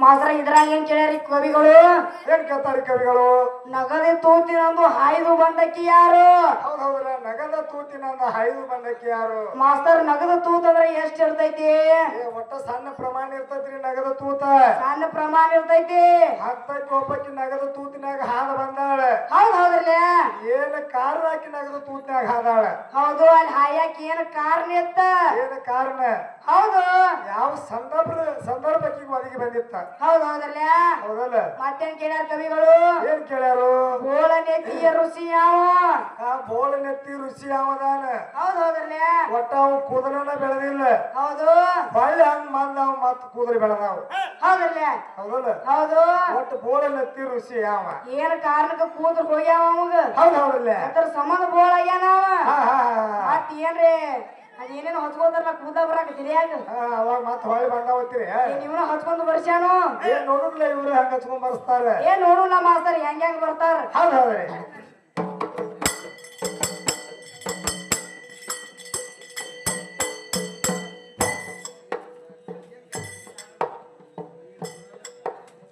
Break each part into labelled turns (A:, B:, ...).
A: ಮಾಸ್ತರ ಇದ್ರಾಗ ಏನ್ ಕೇಳ್ಯಾರಿ ಕವಿಗಳು?
B: ಏನ್ ಕೇಳ್ತಾರಿ ಕವಿಗಳು?
A: ನಗದೆ ತೂತಿನಂದು ಹಾಯ್ದು ಬಂದಕ್ಕಿ ಯಾರು?
B: ಹೌದೌದ್ರ, ನಗದ ತೂತಿನಂದ ಹಾಯ್ದು ಬಂದಕ್ಕೆ ಯಾರು?
A: ಮಾಸ್ತರ್ ನಗದ ತೂತ ಅಂದ್ರೆ ಎಷ್ಟ್ ಇರ್ತೈತಿ?
B: ಒಟ್ಟ ಸಣ್ಣ ಪ್ರಮಾಣ ಇರ್ತೈತ್ರಿ ನಗದ ತೂತ.
A: ಸಣ್ಣ ಪ್ರಮಾಣ ಇರ್ತೈತಿ.
B: ಹತ್ತಕ್ಕೆ ಒಬ್ಬಕ್ಕೆ ನಗದ ತೂತಿನಾಗ ಹಾದ ಬಂದಾಳ.
A: ಹೌದ್ರಲ್ಲ,
B: ಏನ್ ಕಾರಣ ಹಾಕಿ ನಗದ ತೂತಿನಾಗ ಹಾದಾಳ?
A: ಹೌದು. ಅಲ್ಲಿ ಹಾಯಕ್ ಏನ್ ಕಾರಣ ಇತ್ತ?
B: ಏನ್ ಕಾರಣ?
A: ಹೌದು.
B: ಯಾವ ಸಂದರ್ಭಕ್ಕೆ ಒದಗಿ ಬಂದಿತ್ತ?
A: ಹೌದೌದ್ರಲ್ಲ.
B: ಹೌದಲ್ಲ?
A: ಮತ್ತೇನ್ ಕೇಳ್ಯಾರ ಕವಿಗಳು?
B: ಏನ್ ಕೇಳ್ಯಾರು?
A: ಬೋಳನೆತ್ತಿಯ ಋಷಿ ಯಾವ?
B: ಆ ಬೋಳನೆತ್ತಿ ಋಷಿ ಯಾವದಾನ?
A: ಹೌದೌದ್ರಲ್ಲ.
B: ಒಟ್ಟ ಅವ್ ಕೂದಲನ ಬೆಳೆದಿಲ್ಲ.
A: ಹೌದು.
B: ಬಳ್ಳಿ ಹಂಗ ಬಂದ ಅವ್ ಮತ್ ಕೂದಲು ಬೆಳೆದಾವ್.
A: ಹೌದಲ್ಲ.
B: ಹೌದಲ್ಲ?
A: ಹೌದು.
B: ಒಟ್ಟು ಬೋಳನೆತ್ತಿ ಋಷಿ ಯಾವ?
A: ಏನ್ ಕಾರಣಕ್ಕ ಕೂದ್ರ ಹೋಗ್ಯಾವ ಅವಾಗ?
B: ಹೌದೌದಲ್ಲ?
A: ಅದ್ರ ಸಂಬಂಧ ಬೋಳ ಆಗ್ಯಾನ ಅವ.
B: ಹಾ
A: ಮತ್ ಏನ್ರಿ ಅದೇನೇನು ಹಚ್ಕೊಂಡ್ರಲ್ಲ ಕೂದ ಬರಾಕ ತಿರಿಯಾಗ
B: ಅವಾಗ ಮತ್ ಹೊಳ್ಳಿ ಬಂದಾವತ್ತೀರಿ.
A: ನೀವನ ಹಚ್ಕೊಂಡ್ ಬರ್ಸ್ಯಾನು.
B: ಏನ್ ನೋಡುದ್ಲ ಇವ್ರು ಹಂಗ ಹಚ್ಕೊಂಡ್ ಬರ್ಸ್ತಾರ.
A: ಏನ್ ನೋಡುಲ್ಲ ಮಾಸ್ತರ್ ಹೆಂಗ್ ಬರ್ತಾರ.
B: ಹೌದೌದ್ರಿ.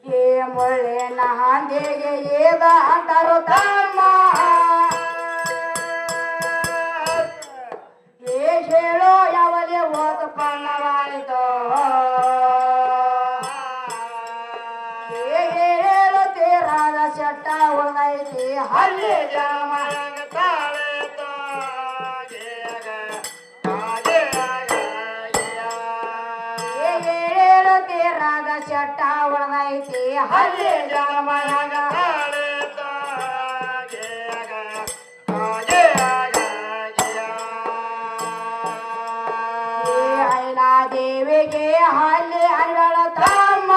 A: ಏ ಮುಳ್ಳೆ ನಹಾಂದಿಗೆ ಏದ ಅಂತಾರೋ ತಮ್ಮ. ಏ ಹೇಳೋ ಯಾವಲೆ ಓದ ಪಣ್ಣವಾಯಿತೋ. ಏ ಹೇಳೋ ತೀರಾದ ಚಟ್ಟ ಉಳ್ದೈತಿ ಹಳ್ಳಿ ಜಾಮ. ಚಟ್ಟ ಉಳ್ದೈತಿ ಹಳ್ಳಿ ಜಾಮನಾಗ. ಐಲಾ ದೇವಿಗೆ ಹಳ್ಳಿ ಹರಿಗಳ ತಮ್ಮ.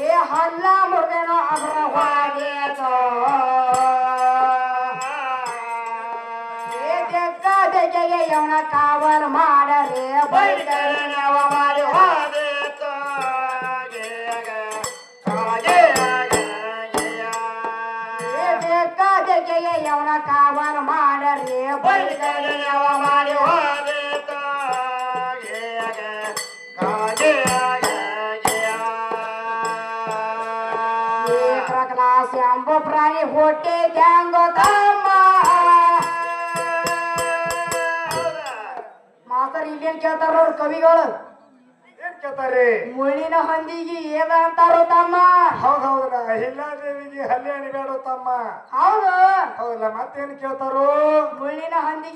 A: ಏ ಹಲ್ಲ ಮುರ್ದೇನೋ ಅಬ್ರ ಹೋಗೇತೋ. ಜಗೆ ಯವನ ಕಾವಲ್ ಮಾಡರೆ ಬೈದವ ಮಾಡಿ ಹೋದೇತ. ಜಗೆ ಯವನ ಕಾವಲ್ ಮಾಡರೆ ಬೈದವ ಮಾಡಿ ಹೋದೇತ. ಪ್ರಕಾಶ ಎಂಬ ಪ್ರಾಣಿ ಹೊಟ್ಟೆ ಗ್ಯಾಂಗೋ ತಮ್ಮ. ಮಾಸ್ತರ್ ಇಲ್ಲೇನ್ ಕೇಳ್ತಾರ ನೋಡ್ ಕವಿಗಳು?
B: ಏನ್ ಕೇಳ್ತಾರಿ?
A: ಮುಳ್ಳಿನ ಹಂದಿಗೆ ಏದ ಅಂತಾರೋ ತಮ್ಮ.
B: ಹೌದೌದ್ರ, ಹಿಲ್ಲಾದೇವಿಗೆ ಹಲ್ಲೆ ಅಣಿಬೇಡ ತಮ್ಮ.
A: ಹೌದು.
B: ಹೌದಲ್ಲ? ಮತ್ತೇನ್ ಕೇಳ್ತಾರು?
A: ಮುಳ್ಳಿನ ಹಂದಿಗೆ